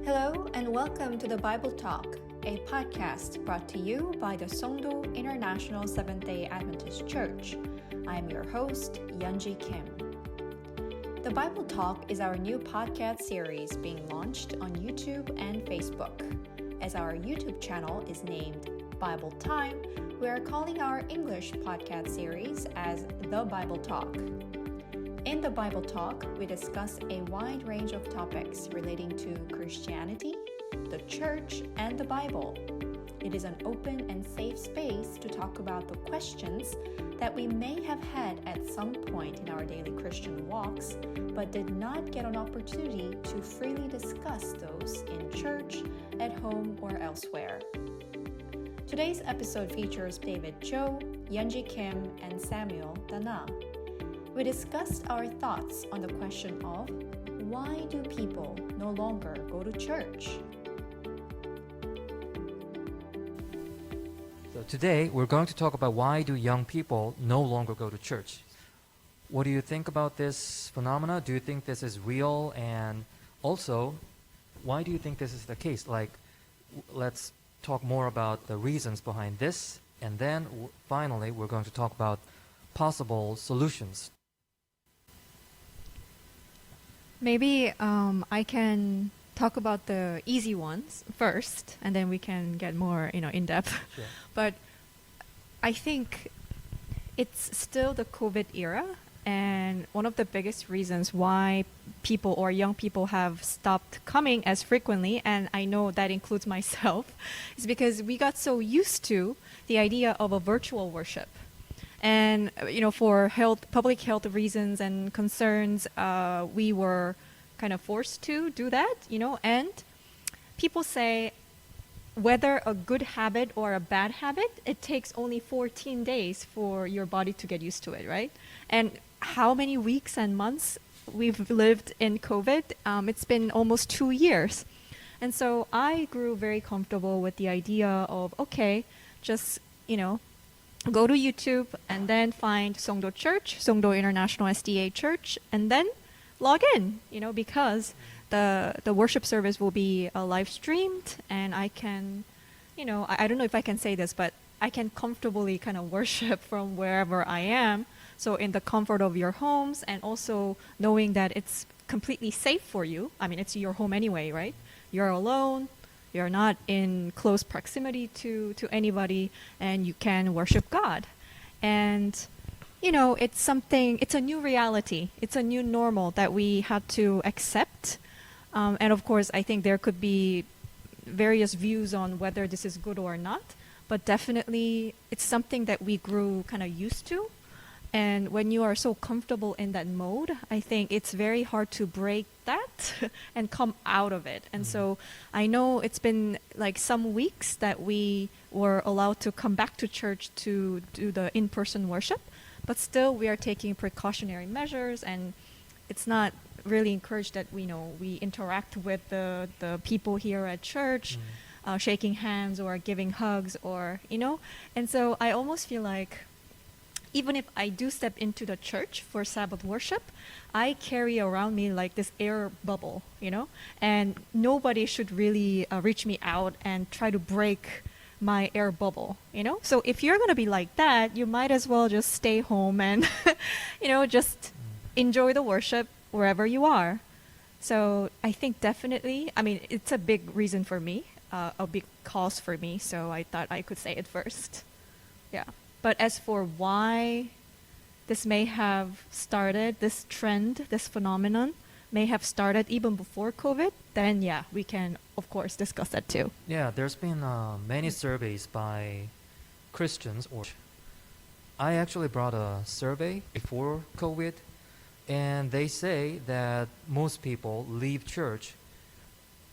Hello and welcome to the Bible Talk, a podcast brought to you by the Songdo International Seventh-day Adventist Church. I am your host, Yeonji Kim. The Bible Talk is our new podcast series being launched on YouTube and Facebook. As our YouTube channel is named Bible Time, we are calling our English podcast series as The Bible Talk. In the Bible Talk, we discuss a wide range of topics relating to Christianity, the church, and the Bible. It is an open and safe space to talk about the questions that we may have had at some point in our daily Christian walks, but did not get an opportunity to freely discuss those in church, at home, or elsewhere. Today's episode features David Cho, Yeonji Kim, and Samuel Dana. We discussed our thoughts on the question of why do people no longer go to church? So today we're going to talk about why do young people no longer go to church. What do you think about this phenomena? Do you think this is real? And also, why do you think this is the case? Let's talk more about the reasons behind this. And then finally, we're going to talk about possible solutions. Maybe I can talk about the easy ones first, and then we can get more, in depth. Sure. But I think it's still the COVID era, and one of the biggest reasons why people or young people have stopped coming as frequently, and I know that includes myself, is because we got so used to the idea of a virtual worship. And, for public health reasons and concerns, we were kind of forced to do that, and people say whether a good habit or a bad habit, it takes only 14 days for your body to get used to it, right? And how many weeks and months we've lived in COVID? It's been almost 2 years. And so I grew very comfortable with the idea of, okay, just, go to YouTube and then find Songdo Church, Songdo International SDA Church, and then log in, because the worship service will be live streamed, and I can, I don't know if I can say this, but I can comfortably kind of worship from wherever I am. So in the comfort of your homes, and also knowing that it's completely safe for you. I mean, it's your home anyway, right? You're alone. You're not in close proximity to anybody, and you can worship God. And, it's a new reality. It's a new normal that we have to accept. And of course, I think there could be various views on whether this is good or not, but definitely it's something that we grew kind of used to. And when you are so comfortable in that mode, I think it's very hard to break that and come out of it. And so I know it's been like some weeks that we were allowed to come back to church to do the in-person worship, but still we are taking precautionary measures, and it's not really encouraged that we interact with the people here at church, shaking hands or giving hugs or, And so I almost feel like even if I do step into the church for Sabbath worship, I carry around me like this air bubble, and nobody should really reach me out and try to break my air bubble, So if you're going to be like that, you might as well just stay home and, just enjoy the worship wherever you are. So I think definitely, it's a big reason for me, a big cause for me. So I thought I could say it first. Yeah. But as for why this may have started, this trend, this phenomenon may have started even before COVID, then yeah, we can, of course, discuss that too. Yeah, there's been many surveys by Christians. I actually brought a survey before COVID, and they say that most people leave church,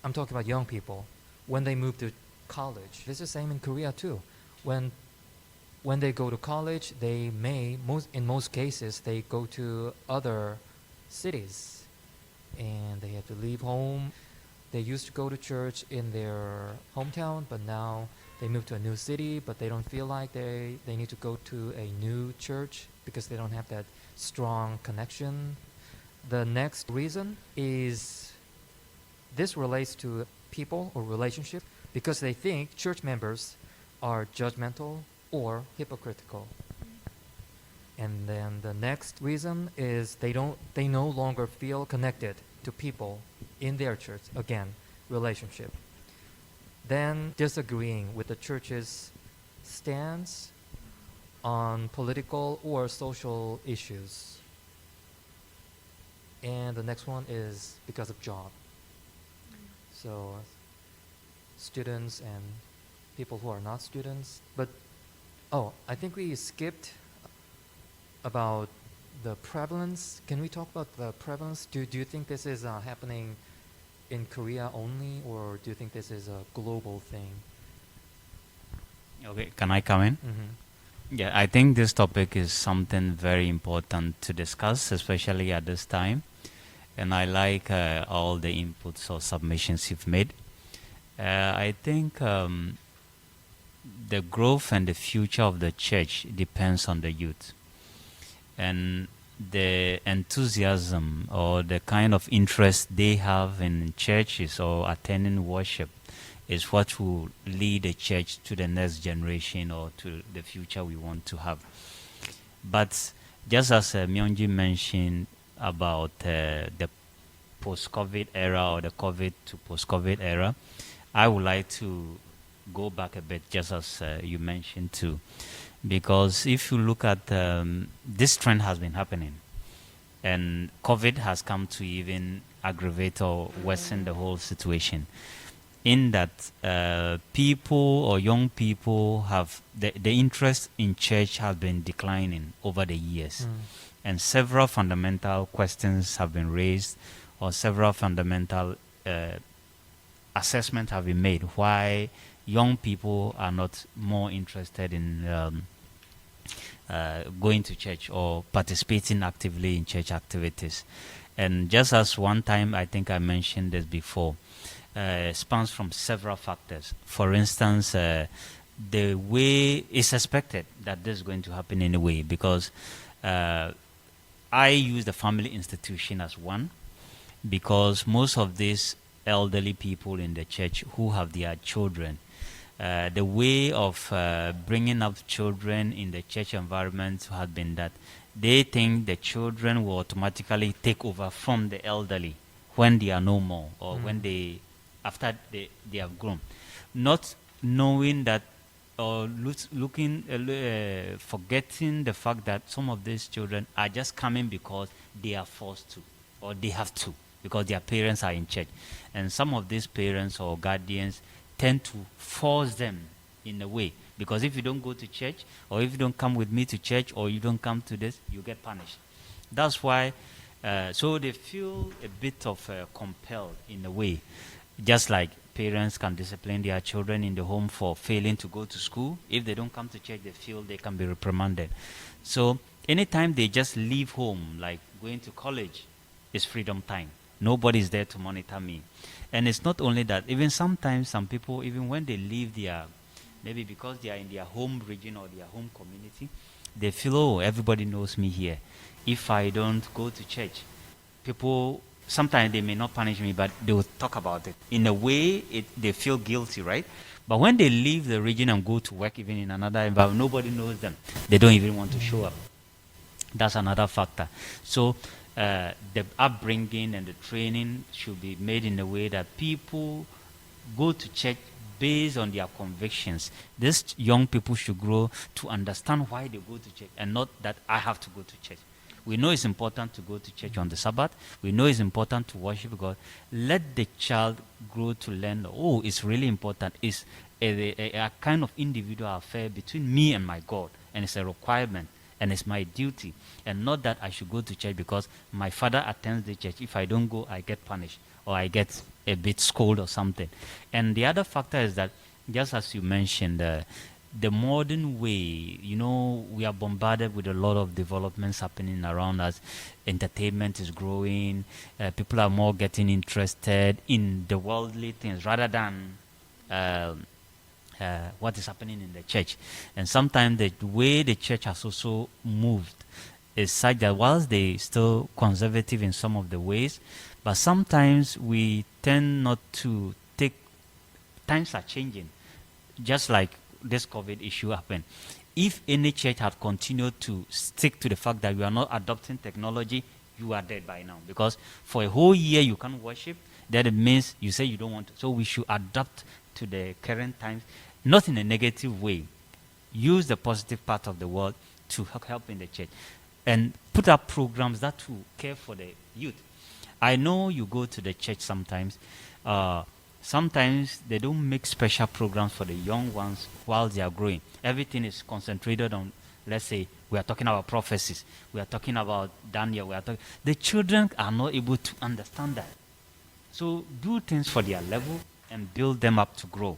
I'm talking about young people, when they move to college. This is the same in Korea too. When they go to college, in most cases, they go to other cities, and they have to leave home. They used to go to church in their hometown, but now they move to a new city, but they don't feel like they need to go to a new church because they don't have that strong connection. The next reason is this relates to people or relationship because they think church members are judgmental or hypocritical. And then the next reason is they no longer feel connected to people in their church. Again, relationship. Then disagreeing with the church's stance on political or social issues. And the next one is because of job. So students and people who are not students. But I think we skipped about the prevalence. Can we talk about the prevalence? Do you think this is happening in Korea only, or do you think this is a global thing? Okay, can I come in? Mm-hmm. Yeah, I think this topic is something very important to discuss, especially at this time. And I like all the inputs or submissions you've made. I think the growth and the future of the church depends on the youth. And the enthusiasm or the kind of interest they have in churches or attending worship is what will lead the church to the next generation or to the future we want to have. But just as Myungji mentioned about the post-COVID era or the COVID to post-COVID era, I would like to go back a bit, just as you mentioned too. Because if you look at this trend has been happening, and COVID has come to even aggravate or worsen the whole situation. In that people or young people have the interest in church has been declining over the years, and several fundamental questions have been raised, or several fundamental assessments have been made why young people are not more interested in going to church or participating actively in church activities. And just as one time, I think I mentioned this before, spans from several factors. For instance, the way it's expected that this is going to happen anyway, because I use the family institution as one, because most of these elderly people in the church who have their children, the way of bringing up children in the church environment has been that they think the children will automatically take over from the elderly when they are no more, or when after they have grown, not knowing that, or forgetting the fact that some of these children are just coming because they are forced to, or they have to, because their parents are in church. And some of these parents or guardians tend to force them in a way, because if you don't go to church, or if you don't come with me to church, or you don't come to this, you get punished. That's why, so they feel a bit of compelled in a way, just like parents can discipline their children in the home for failing to go to school. If they don't come to church, they feel they can be reprimanded. So anytime they just leave home, like going to college, is freedom time. Nobody's there to monitor me. And it's not only that, even sometimes some people, even when they leave their, maybe because they are in their home region or their home community, they feel, oh, everybody knows me here. If I don't go to church, people, sometimes they may not punish me, but they will talk about it. In a way, they feel guilty, right? But when they leave the region and go to work even in another environment, nobody knows them. They don't even want to show up. That's another factor. So the upbringing and the training should be made in a way that people go to church based on their convictions. These young people should grow to understand why they go to church, and not that I have to go to church. We know it's important to go to church on the Sabbath. We know it's important to worship God. Let the child grow to learn, oh, it's really important. It's a kind of individual affair between me and my God, and it's a requirement, and it's my duty, and not that I should go to church because my father attends the church. If I don't go, I get punished, or I get a bit scolded or something. And the other factor is that, just as you mentioned, the modern way, you know, we are bombarded with a lot of developments happening around us. Entertainment is growing. People are more getting interested in the worldly things rather than what is happening in the church. And sometimes the way the church has also moved is such that whilst they still conservative in some of the ways, but sometimes we tend not to take times are changing. Just like this COVID issue happened. If any church had continued to stick to the fact that we are not adopting technology, you are dead by now. Because for a whole year you can't worship, that it means you say you don't want to. So we should adapt to the current times, not in a negative way. Use the positive part of the world to help in the church. And put up programs that will care for the youth. I know you go to the church sometimes. Sometimes they don't make special programs for the young ones while they are growing. Everything is concentrated on, let's say, we are talking about prophecies. We are talking about Daniel. The children are not able to understand that. So do things for their level and build them up to grow.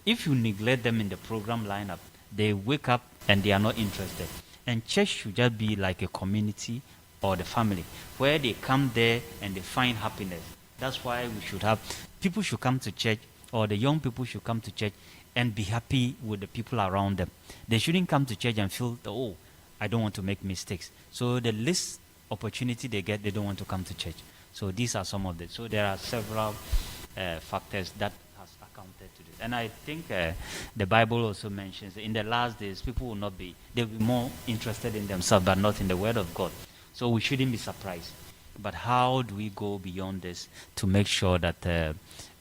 If you neglect them in the program lineup, they wake up and they are not interested. And church should just be like a community or the family where they come there and they find happiness. That's why we should have, people should come to church, or the young people should come to church and be happy with the people around them. They shouldn't come to church and feel, oh, I don't want to make mistakes. So the least opportunity they get, they don't want to come to church. So these are some of them. So there are several factors that has accounted to this. And I think the Bible also mentions in the last days, people will not be, they'll be more interested in themselves, but not in the Word of God. So we shouldn't be surprised. But how do we go beyond this to make sure that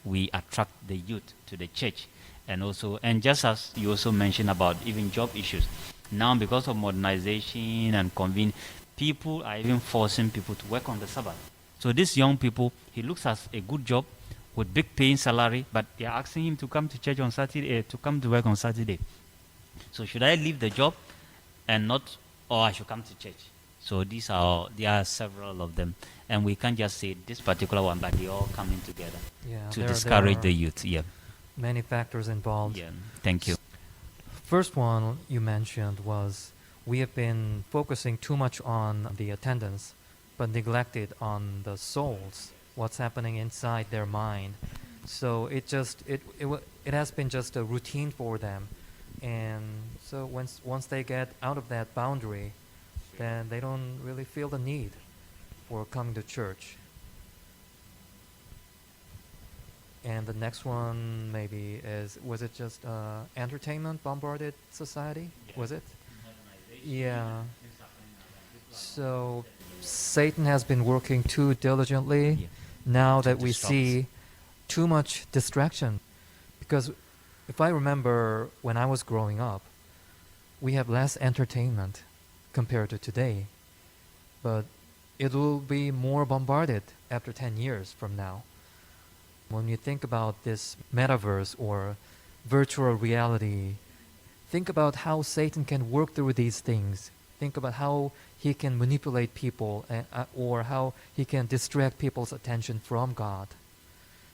we attract the youth to the church? And also, and just as you also mentioned about even job issues, now because of modernization and convenience, people are even forcing people to work on the Sabbath. So these young people, he looks at a good job with big paying salary, but they are asking him to come to church on Saturday, to come to work on Saturday. So should I leave the job and not, or I should come to church? So there are several of them, and we can't just say this particular one, but they all coming together to discourage the youth. Yeah, many factors involved. Yeah, thank you. First one you mentioned was we have been focusing too much on the attendance, but neglected on the souls, what's happening inside their mind. So it has been just a routine for them, and so once they get out of that boundary, then they don't really feel the need for coming to church. And the next one maybe was it just entertainment, bombarded society? Yeah. Was it? Yeah. So Satan has been working too diligently now that we see too much distraction. Because if I remember when I was growing up, we have less entertainment compared to today. But it will be more bombarded after 10 years from now. When you think about this metaverse or virtual reality, think about how Satan can work through these things. Think about how he can manipulate people or how he can distract people's attention from God.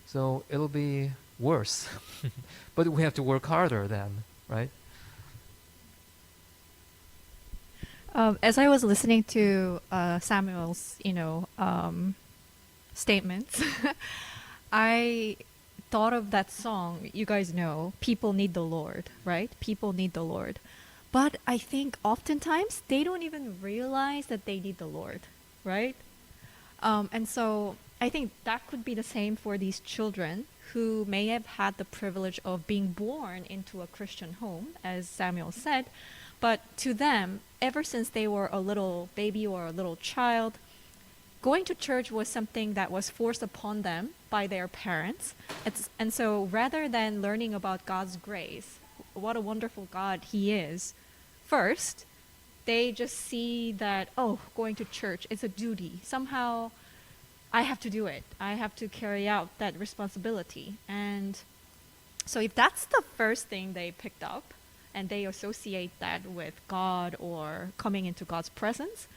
So it'll be worse. But we have to work harder then, right? As I was listening to Samuel's, statements, I thought of that song. You guys know, "People Need the Lord," right? People need the Lord. But I think oftentimes they don't even realize that they need the Lord, right? And so I think that could be the same for these children who may have had the privilege of being born into a Christian home, as Samuel said. But to them, ever since they were a little baby or a little child, going to church was something that was forced upon them by their parents. And so rather than learning about God's grace, what a wonderful God He is, first, they just see that, going to church is a duty. Somehow, I have to do it. I have to carry out that responsibility. And so if that's the first thing they picked up, and they associate that with God or coming into God's presence,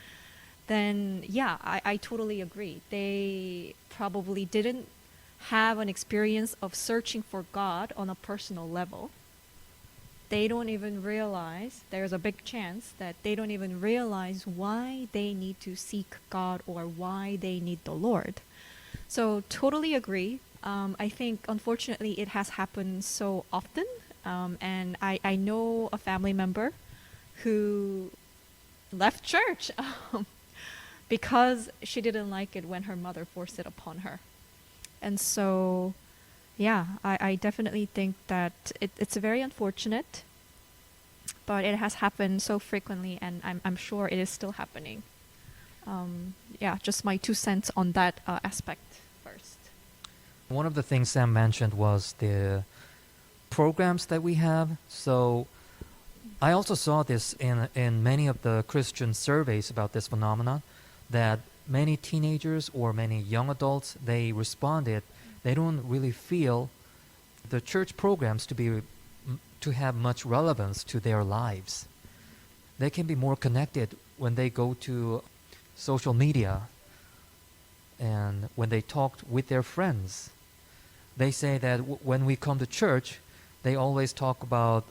then yeah, I totally agree. They probably didn't have an experience of searching for God on a personal level. They don't even realize, there's a big chance that they don't even realize why they need to seek God or why they need the Lord. So totally agree. I think unfortunately it has happened so often. And I know a family member who left church because she didn't like it when her mother forced it upon her. And so Yeah, I definitely think that it's very unfortunate, but it has happened so frequently, and I'm sure it is still happening. Yeah, just my 2 cents on that aspect first. One of the things Sam mentioned was the programs that we have. So I also saw this in many of the Christian surveys about this phenomenon, that many teenagers or many young adults, they responded, they don't really feel the church programs to have much relevance to their lives. They can be more connected when they go to social media and when they talk with their friends. They say that when we come to church, they always talk about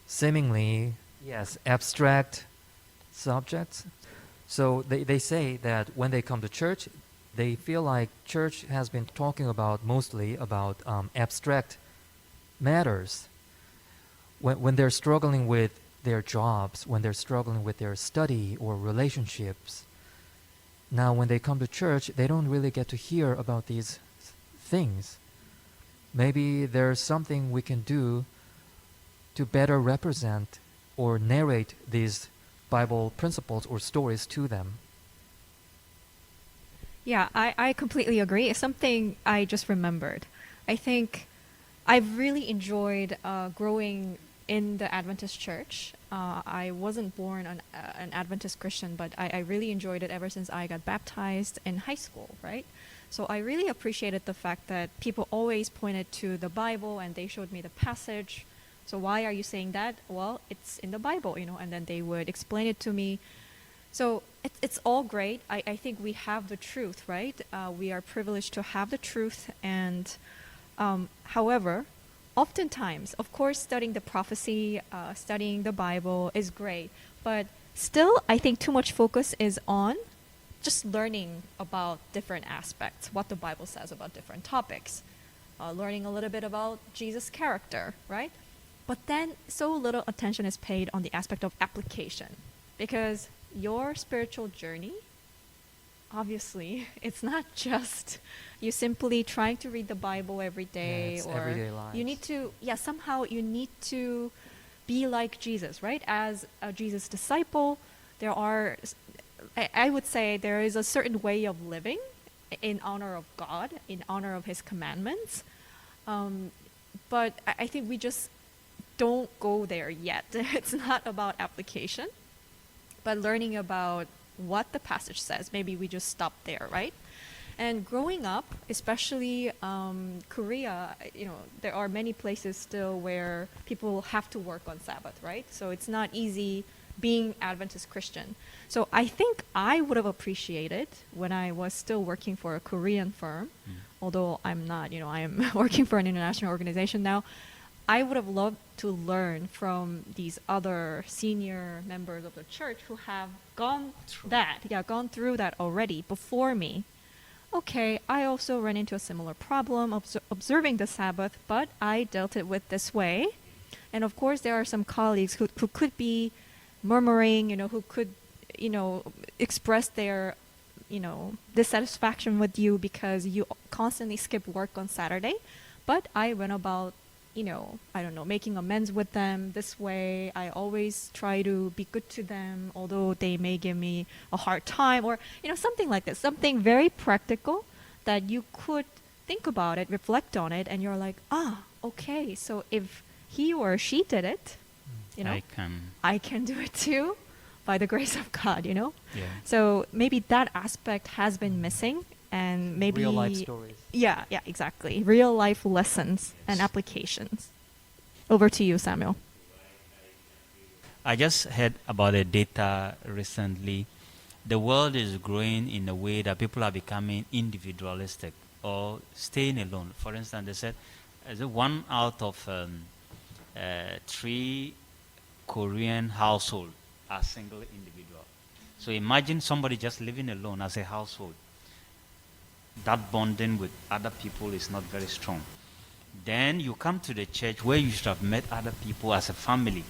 seemingly, yes, abstract subjects. So they say that when they come to church, they feel like church has been talking about mostly about abstract matters. When they're struggling with their jobs, when they're struggling with their study or relationships, now when they come to church, they don't really get to hear about these things. Maybe there's something we can do to better represent or narrate these Bible principles or stories to them. Yeah, I completely agree. It's something I just remembered. I think I've really enjoyed growing in the Adventist church. I wasn't born an Adventist Christian, but I really enjoyed it ever since I got baptized in high school, right? So I really appreciated the fact that people always pointed to the Bible and they showed me the passage. So why are you saying that? Well, it's in the Bible, and then they would explain it to me. So it's all great. I think we have the truth, right? We are privileged to have the truth. And however, oftentimes, of course, studying the prophecy, studying the Bible is great. But still, I think too much focus is on just learning about different aspects, what the Bible says about different topics, learning a little bit about Jesus' character, right? But then so little attention is paid on the aspect of application, because your spiritual journey, obviously, it's not just you simply trying to read the Bible every day, it's or everyday lives. you need to, somehow you need to be like Jesus, right? As a Jesus disciple, there are, I would say there is a certain way of living in honor of God, in honor of His commandments. But I think we just don't go there yet. It's not about application, but learning about what the passage says. Maybe we just stop there, right? And growing up, especially Korea, there are many places still where people have to work on Sabbath, right? So it's not easy being Adventist Christian. So I think I would have appreciated when I was still working for a Korean firm, although I'm not, I am working for an international organization now. I would have loved to learn from these other senior members of the church who have gone through that already before me. Okay, I also ran into a similar problem of observing the Sabbath, but I dealt it with this way. And of course, there are some colleagues who could be murmuring, who could, express their, dissatisfaction with you because you constantly skip work on Saturday. But I went about, making amends with them this way. I always try to be good to them, although they may give me a hard time, or, something like this, something very practical that you could think about it, reflect on it, and you're like, okay, so if he or she did it, I can do it too, by the grace of God, Yeah. So maybe that aspect has been missing. And maybe real life stories. Yeah, exactly. Real life lessons and applications. Over to you, Samuel. I just heard about the data recently. The world is growing in a way that people are becoming individualistic or staying alone. For instance, they said 1 out of 3 Korean households are single individual. So imagine somebody just living alone as a household. That bonding with other people is not very strong. Then you come to the church where you should have met other people as a family,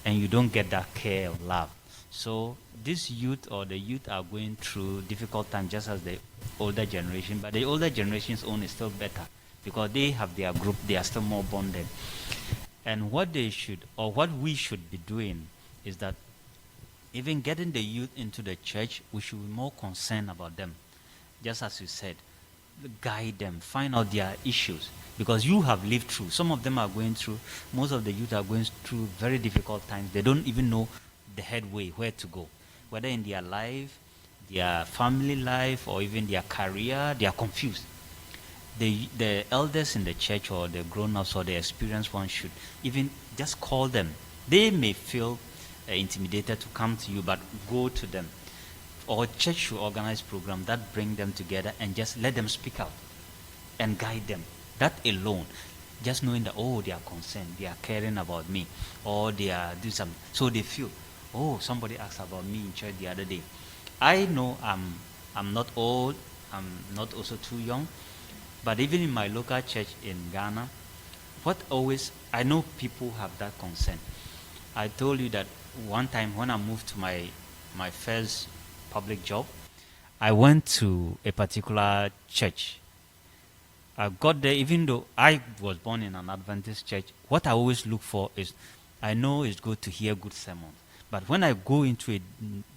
and you don't get that care or love. So this youth or the youth are going through difficult times just as the older generation, but the older generation's own is still better because they have their group, they are still more bonded. And what they should, or what we should be doing is that even getting the youth into the church, we should be more concerned about them. Just as you said, guide them, find out their issues. Because you have lived through, some of them are going through, most of the youth are going through very difficult times. They don't even know the headway, where to go. Whether in their life, their family life, or even their career, they are confused. The elders in the church or the grown-ups or the experienced ones should even just call them. They may feel intimidated to come to you, but go to them. Or church should organize programs that bring them together and just let them speak out and guide them. That alone, just knowing that, oh, they are concerned, they are caring about me, or they are doing something. So they feel, oh, somebody asked about me in church the other day. I know I'm not old, I'm not also too young, but even in my local church in Ghana, I know people have that concern. I told you that one time when I moved to my first public job, I went to a particular church. I got there, even though I was born in an Adventist church, what I always look for is, I know it's good to hear good sermons, but when I go into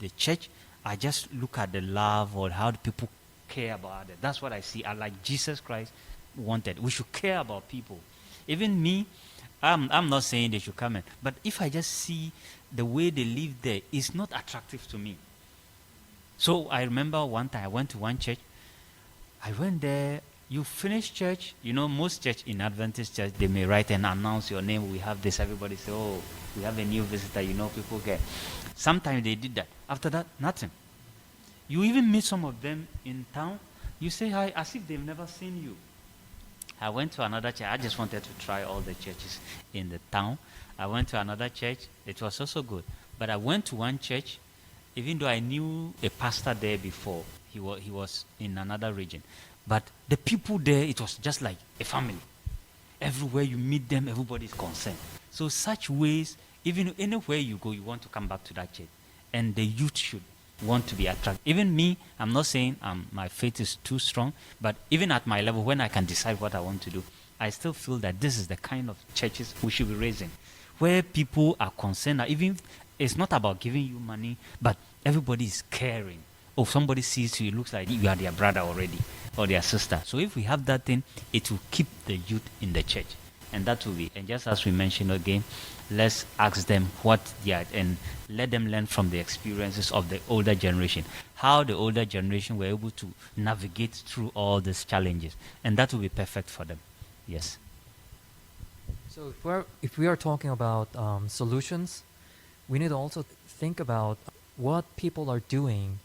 the church, I just look at the love or how the people care about others. That's what I see. I like Jesus Christ wanted. We should care about people. Even me, I'm not saying they should come in, but if I just see the way they live there, it's not attractive to me. So I remember one time I went to one church. I went there. You finish church, most church in Adventist church, they may write and announce your name. We have this. Everybody say, oh, we have a new visitor. People get. Sometimes they did that. After that, nothing. You even meet some of them in town. You say hi as if they've never seen you. I went to another church. I just wanted to try all the churches in the town. I went to another church. It was also good. But I went to one church, even though I knew a pastor there before. He was in another region. But the people there, it was just like a family. Everywhere you meet them, everybody is concerned. So such ways, even anywhere you go, you want to come back to that church. And the youth should want to be attracted. Even me, I'm not saying my faith is too strong, but even at my level, when I can decide what I want to do, I still feel that this is the kind of churches we should be raising, where people are concerned. Even it's not about giving you money, but everybody is caring. Oh, somebody sees you, it looks like you are their brother already or their sister. So if we have that thing, it will keep the youth in the church. And that will be, and just as we mentioned again, let's ask them what they are, and let them learn from the experiences of the older generation, how the older generation were able to navigate through all these challenges. And that will be perfect for them. Yes. So if we are talking about solutions, we need to also think about what people are doing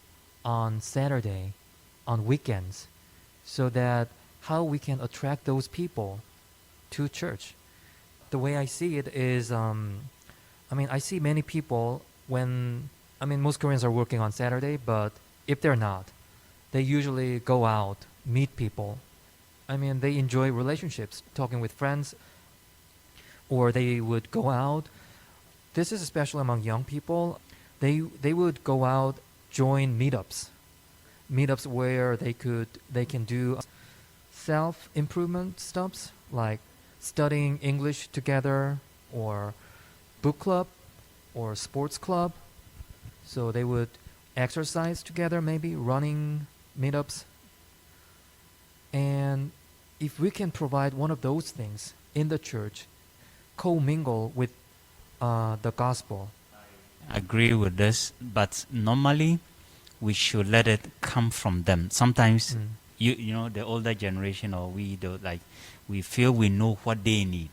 on Saturday, on weekends, so that how we can attract those people to church. The way I see it is, I see many people most Koreans are working on Saturday, but if they're not, they usually go out, meet people. They enjoy relationships, talking with friends, or they would go out. This is especially among young people. They would go out, join meetups where they can do self-improvement stuffs like studying English together, or book club, or sports club. So they would exercise together, maybe running meetups. And if we can provide one of those things in the church, co-mingle with the gospel. I agree with this, but normally we should let it come from them. Sometimes, the older generation or we feel we know what they need.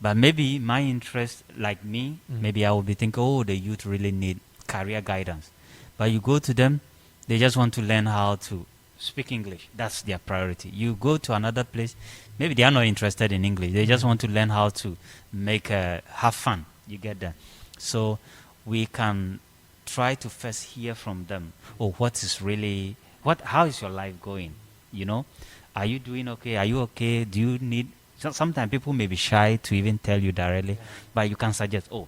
But maybe my interest, like me, maybe I will be thinking, oh, the youth really need career guidance. But you go to them, they just want to learn how to speak English. That's their priority. You go to another place, maybe they are not interested in English. They just want to learn how to have fun. You get that? So we can try to first hear from them. Oh, how is your life going? Are you doing okay? Are you okay? Do you need... Sometimes people may be shy to even tell you directly, but you can suggest, oh,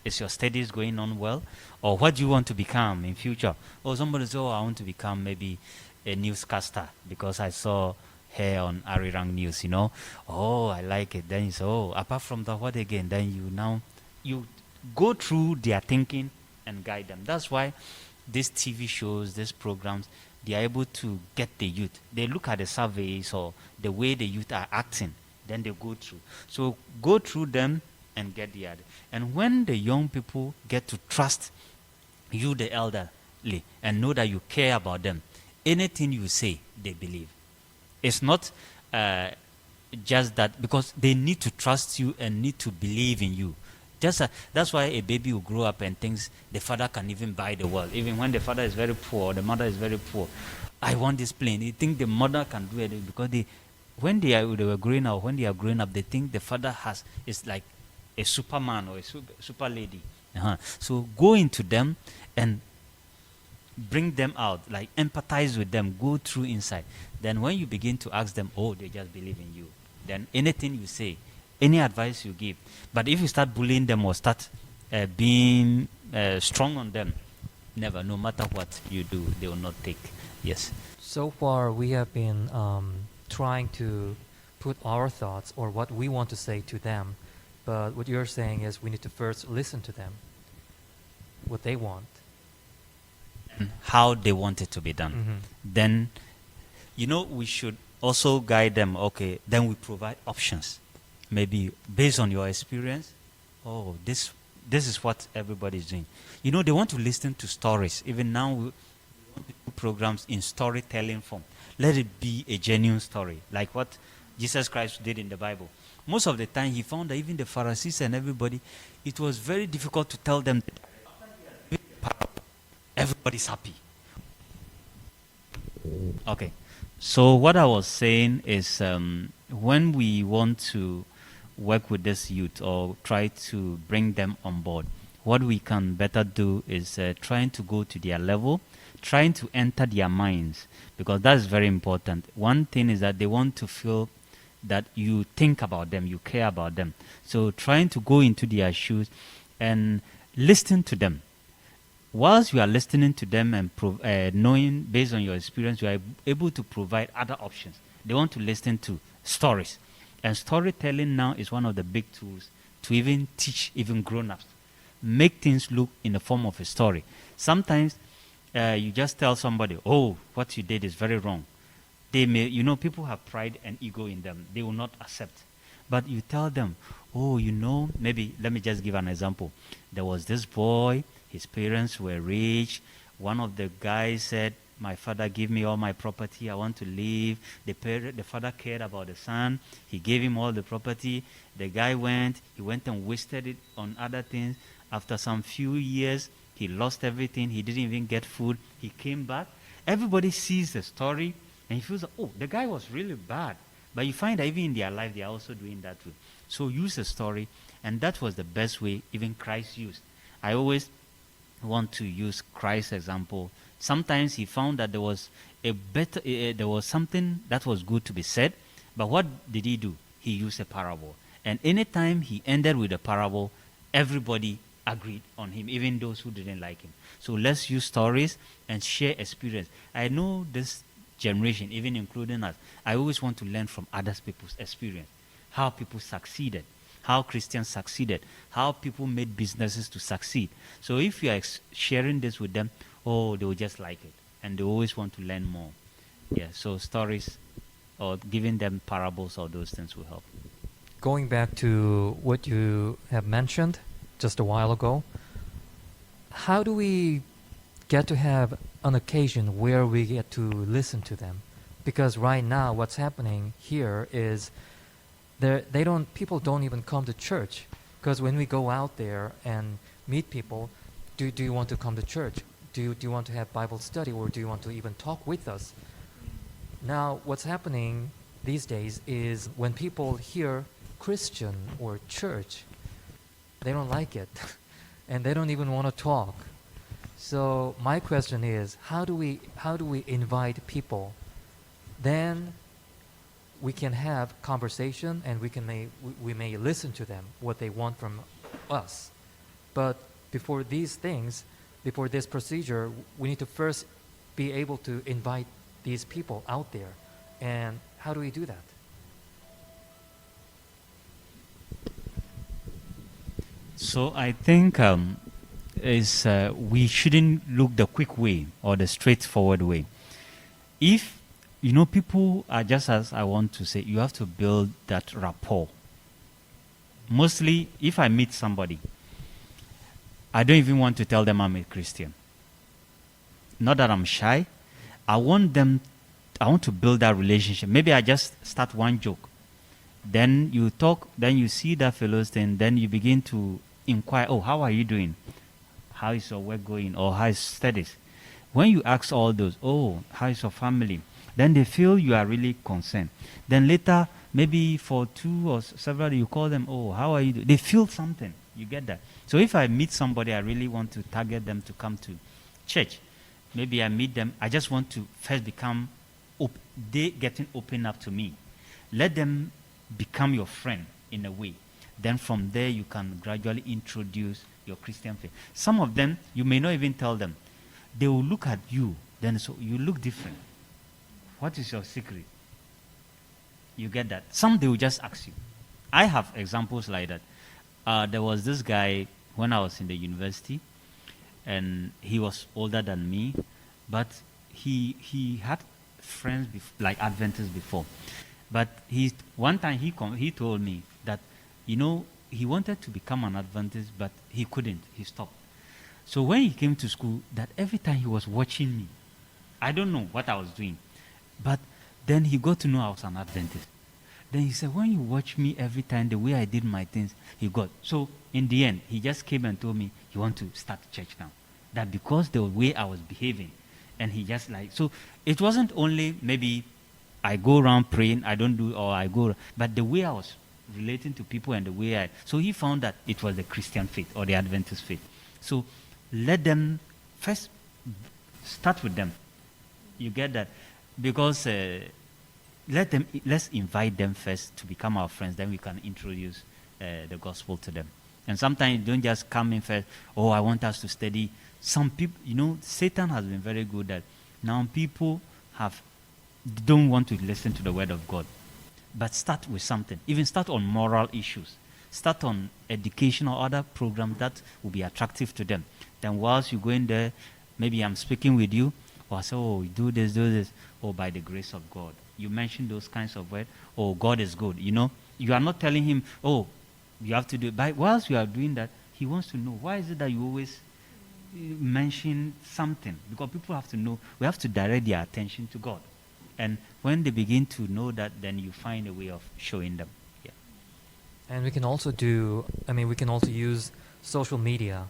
Is your studies going on well? Or what do you want to become in future? Or somebody says, oh, I want to become maybe a newscaster because I saw her on Arirang News, Oh, I like it. Then you say, oh, apart from that, what again? Then you go through their thinking and guide them. That's why these TV shows, these programs, they are able to get the youth. They look at the surveys or the way the youth are acting, then they go through. So go through them and get the other. And when the young people get to trust you, the elderly, and know that you care about them, anything you say, they believe. It's not just that, because they need to trust you and need to believe in you. That's why a baby will grow up and thinks the father can even buy the world. Even when the father is very poor or the mother is very poor, I want this plane. They think the mother can do it because when they were growing up, when they are growing up, they think the father is like a superman or a super lady. So go into them and bring them out, like empathize with them, go through inside. Then when you begin to ask them, oh, they just believe in you. Then anything you say, any advice you give. But if you start bullying them or start being strong on them, never, no matter what you do, they will not take. Yes. So far, we have been trying to put our thoughts or what we want to say to them. But what you're saying is we need to first listen to them, what they want. And how they want it to be done. Mm-hmm. Then, we should also guide them. Okay, then we provide options. Maybe based on your experience, oh, this is what everybody is doing. They want to listen to stories. Even now, we want to do programs in storytelling form. Let it be a genuine story, like what Jesus Christ did in the Bible. Most of the time, he found that even the Pharisees and everybody, it was very difficult to tell them. Everybody's happy. Okay. So what I was saying is when we want to work with this youth or try to bring them on board, what we can better do is trying to go to their level, trying to enter their minds, because that's very important. One thing is that they want to feel that you think about them, you care about them. So trying to go into their shoes and listen to them. Whilst you are listening to them and knowing based on your experience, you are able to provide other options. They want to listen to stories. And storytelling now is one of the big tools to even teach even grown-ups. Make things look in the form of a story. Sometimes you just tell somebody, oh, what you did is very wrong. They may, people have pride and ego in them. They will not accept. But you tell them, oh, maybe, let me just give an example. There was this boy, his parents were rich. One of the guys said, my father, give me all my property. I want to leave. The father cared about the son. He gave him all the property. The guy went and wasted it on other things. After some few years, he lost everything. He didn't even get food. He came back. Everybody sees the story, and he feels, oh, the guy was really bad. But you find that even in their life, they are also doing that too. So use the story, and that was the best way even Christ used. I always want to use Christ's example. Sometimes he found that there was there was something that was good to be said, but what did he do? He used a parable. And anytime he ended with a parable, everybody agreed on him, even those who didn't like him. So let's use stories and share experience. I know this generation, even including us, I always want to learn from other people's experience, how people succeeded, how Christians succeeded, how people made businesses to succeed. So if you are sharing this with them, oh, they will just like it, and they always want to learn more. Yeah, so stories or giving them parables or those things will help. Going back to what you have mentioned just a while ago, how do we get to have an occasion where we get to listen to them? Because right now what's happening here is people don't even come to church, because when we go out there and meet people, do you want to come to church? Do you want to have Bible study, or do you want to even talk with us? Now what's happening these days is when people hear Christian or church, they don't like it and they don't even want to talk. So my question is, how do we invite people? Then we can have conversation, and we may listen to them, what they want from us. But before these things, before this procedure, we need to first be able to invite these people out there. And how do we do that? So I think we shouldn't look the quick way or the straightforward way. If people are just as I want to say, you have to build that rapport. Mostly, if I meet somebody, I don't even want to tell them I'm a Christian. Not that I'm shy. I want to build that relationship. Maybe I just start one joke. Then you talk, then you see that fellow's thing, then you begin to inquire, oh, how are you doing? How is your work going? Or how is studies? When you ask all those, oh, how is your family? Then they feel you are really concerned. Then later, maybe for 2 or several, you call them, oh, how are you doing? They feel something. You get that? So if I meet somebody, I really want to target them to come to church. Maybe I meet them, I just want to first become, they getting open up to me. Let them become your friend in a way. Then from there, you can gradually introduce your Christian faith. Some of them, you may not even tell them. They will look at you, then so you look different. What is your secret? You get that? Some, they will just ask you. I have examples like that. There was this guy when I was in the university, and he was older than me, but he had friends like Adventists before. But one time he told me that, he wanted to become an Adventist, but he couldn't. He stopped. So when he came to school, that every time he was watching me, I don't know what I was doing, but then he got to know I was an Adventist. Then he said, when you watch me every time, the way I did my things, he got. So in the end, he just came and told me, you want to start church now. That because the way I was behaving, and he just so it wasn't only maybe I go around praying, I don't do, or I go, but the way I was relating to people and the way so he found that it was the Christian faith or the Adventist faith. So let them first start with them. You get that? Because let's invite them first to become our friends, then we can introduce the gospel to them. And sometimes you don't just come in first, oh, I want us to study. Some people, Satan has been very good at now people don't want to listen to the word of God. But start with something. Even start on moral issues. Start on education or other programs that will be attractive to them. Then whilst you go in there, maybe I'm speaking with you, or I say, oh, do this, or by the grace of God. You mention those kinds of words, oh, God is good. You are not telling him, oh, you have to do it. But whilst you are doing that, he wants to know, why is it that you always mention something? Because people have to know, we have to direct their attention to God. And when they begin to know that, then you find a way of showing them. Yeah. And we can also use social media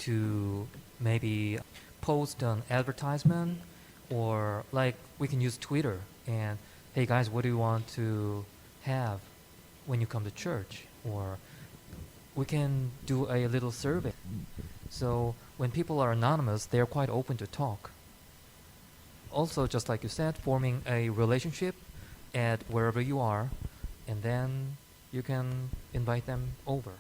to maybe post an advertisement, or like we can use Twitter and, hey guys, what do you want to have when you come to church? Or we can do a little survey. So when people are anonymous, they're quite open to talk. Also, just like you said, forming a relationship at wherever you are, and then you can invite them over.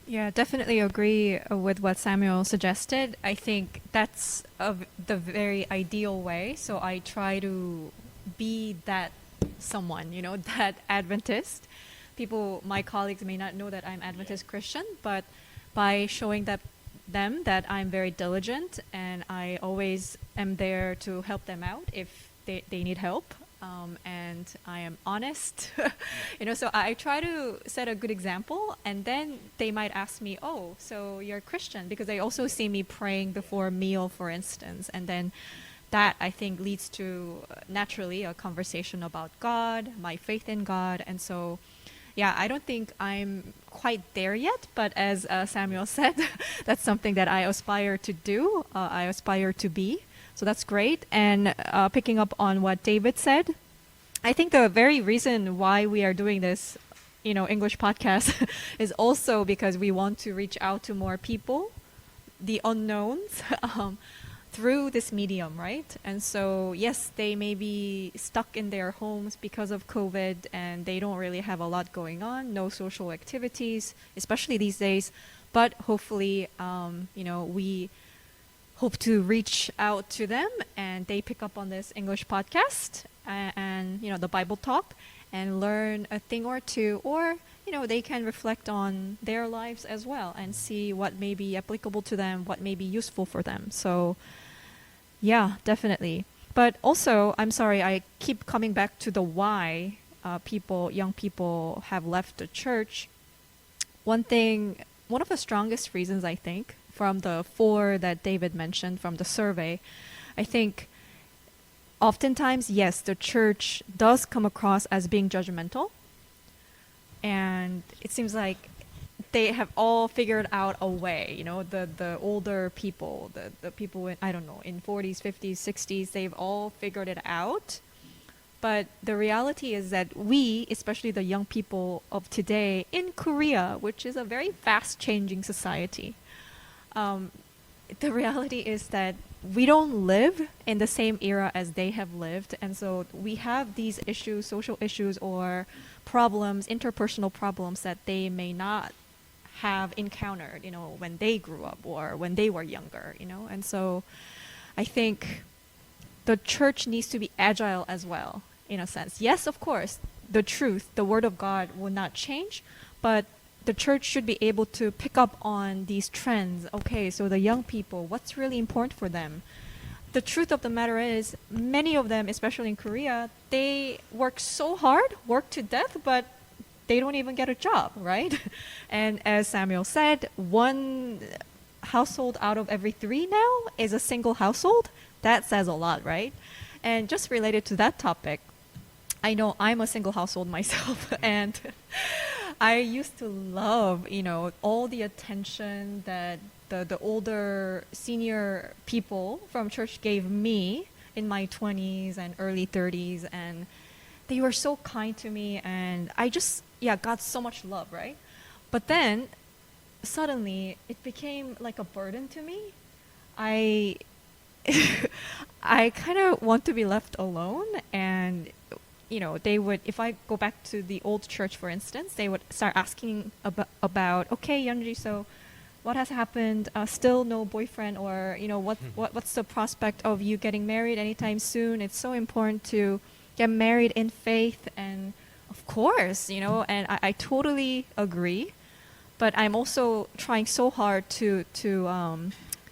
Yeah, definitely agree with what Samuel suggested. I think that's the very ideal way. So I try to be that someone, that Adventist. My colleagues may not know that I'm Adventist Christian, but by showing them that I'm very diligent and I always am there to help them out if they need help, and I am honest, so I try to set a good example, and then they might ask me, oh, so you're a Christian, because they also see me praying before a meal, for instance, and then that, I think, leads to naturally a conversation about God, my faith in God. And so yeah, I don't think I'm quite there yet, but as Samuel said, that's something that I aspire to do. I aspire to be. So that's great. And picking up on what David said, I think the very reason why we are doing this, English podcast is also because we want to reach out to more people, the unknowns, through this medium, right? And so, yes, they may be stuck in their homes because of COVID and they don't really have a lot going on, no social activities, especially these days. But hopefully, we hope to reach out to them and they pick up on this English podcast and the Bible talk and learn a thing or two, or they can reflect on their lives as well and see what may be applicable to them, what may be useful for them. So yeah, definitely. But also, I'm sorry, I keep coming back to the why young people have left the church. One of the strongest reasons, I think, from the 4 that David mentioned from the survey, I think oftentimes, yes, the church does come across as being judgmental. And it seems like they have all figured out a way, the older people, the people in, I don't know, in 40s, 50s, 60s, they've all figured it out. But the reality is that we, especially the young people of today in Korea, which is a very fast-changing society, the reality is that we don't live in the same era as they have lived. And so we have these issues, social issues or problems, interpersonal problems that they may not have encountered, when they grew up or when they were younger, And so I think the church needs to be agile as well, in a sense. Yes, of course, the truth, the word of God will not change, but the church should be able to pick up on these trends. Okay, so the young people, what's really important for them? The truth of the matter is, many of them, especially in Korea, they work so hard, work to death, but they don't even get a job, right? And as Samuel said, 1 household out of every 3 now is a single household. That says a lot, right? And just related to that topic, I know I'm a single household myself, and I used to love, all the attention that the older senior people from church gave me in my 20s and early 30s, and they were so kind to me, and I just, got so much love, right? But then suddenly it became like a burden to me. I kind of want to be left alone, and they would, if I go back to the old church, for instance, they would start asking about okay, Yeonji, so what has happened? Still no boyfriend, or what's the prospect of you getting married anytime soon? It's so important to get married in faith, and of course, and I totally agree, but I'm also trying so hard to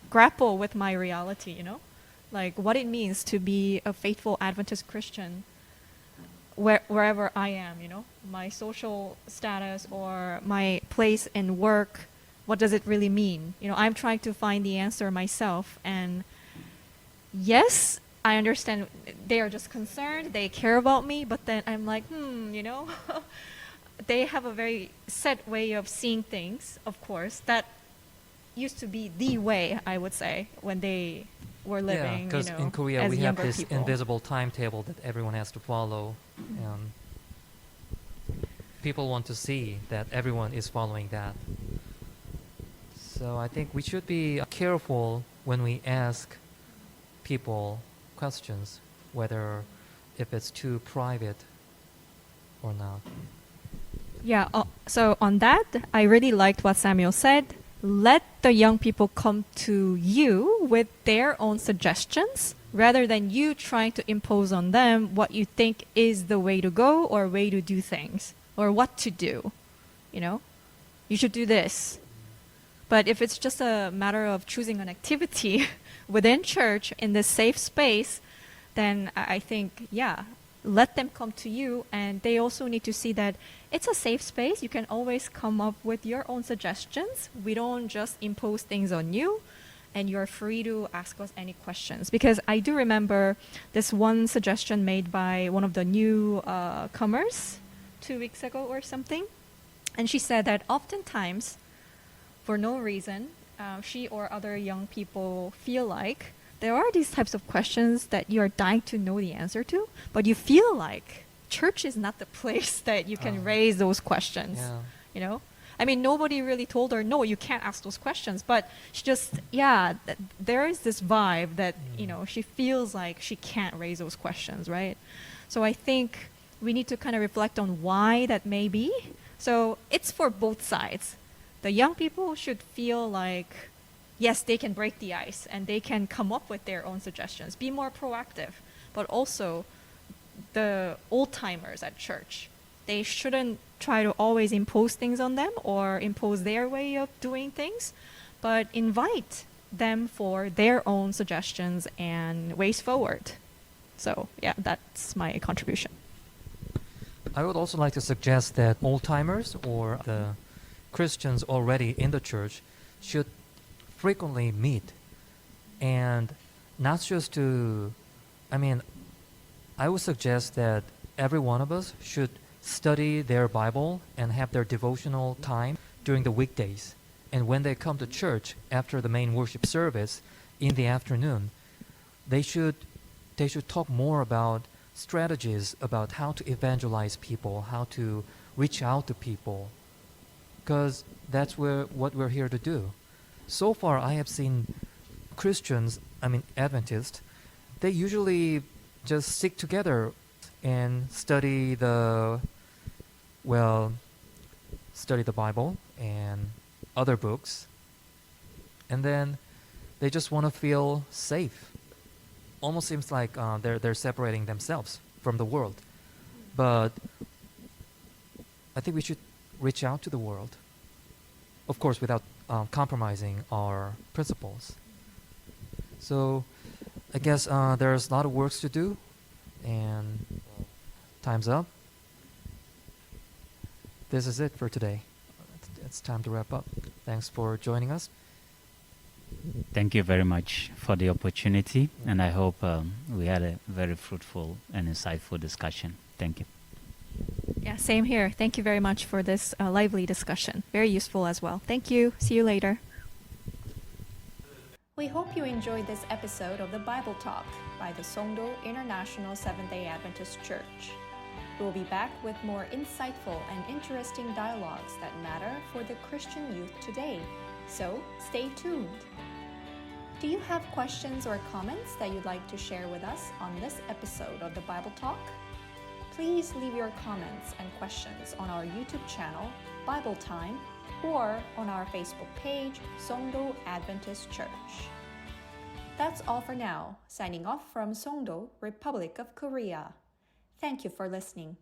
grapple with my reality, like what it means to be a faithful Adventist Christian wherever I am, my social status or my place in work. What does it really mean? I'm trying to find the answer myself. And yes, I understand they are just concerned, they care about me, but then I'm like, they have a very set way of seeing things, of course, that used to be the way, I would say, when they were living, because in Korea as we have this people. invisible timetable that everyone has to follow, and people want to see that everyone is following that. So I think we should be careful when we ask people questions, whether if it's too private or not. Yeah, so on that, I really liked what Samuel said. Let the young people come to you with their own suggestions rather than you trying to impose on them what you think is the way to go or way to do things or what to do. You should do this. But if it's just a matter of choosing an activity within church in this safe space, then I think, let them come to you, and they also need to see that it's a safe space. You can always come up with your own suggestions. We don't just impose things on you, and you're free to ask us any questions. Because I do remember this one suggestion made by one of the new comers 2 weeks ago or something. And she said that oftentimes, for no reason, she or other young people feel like there are these types of questions that you're dying to know the answer to, but you feel like church is not the place that you can raise those questions. I mean, nobody really told her, no, you can't ask those questions, but she just, there is this vibe that, she feels like she can't raise those questions, right? So I think we need to kind of reflect on why that may be. So it's for both sides. the young people should feel like, yes, they can break the ice and they can come up with their own suggestions, be more proactive. But also, the old timers at church, they shouldn't try to always impose things on them or impose their way of doing things, but invite them for their own suggestions and ways forward. So, yeah, that's my contribution. I would also like to suggest that old-timers or the Christians already in the church should frequently meet, and not just to, I would suggest that every one of us should study their Bible and have their devotional time during the weekdays. And when they come to church after the main worship service in the afternoon, they should talk more about strategies about how to evangelize people, how to reach out to people, because that's what we're here to do. So far, I have seen Christians, Adventists, they usually just stick together and study the Bible and other books, and then they just want to feel safe. Almost seems like they're separating themselves from the world. But I think we should reach out to the world, of course, without compromising our principles. So I guess there's a lot of works to do, and time's up. This is it for today. It's time to wrap up. Thanks for joining us. Thank you very much for the opportunity, and I hope we had a very fruitful and insightful discussion. Thank you. Yeah, same here. Thank you very much for this lively discussion. Very useful as well. Thank you. See you later. We hope you enjoyed this episode of the Bible Talk by the Songdo International Seventh-day Adventist Church. We'll be back with more insightful and interesting dialogues that matter for the Christian youth today. So stay tuned. Do you have questions or comments that you'd like to share with us on this episode of the Bible Talk? Please leave your comments and questions on our YouTube channel, Bible Time, or on our Facebook page, Songdo Adventist Church. That's all for now. Signing off from Songdo, Republic of Korea. Thank you for listening.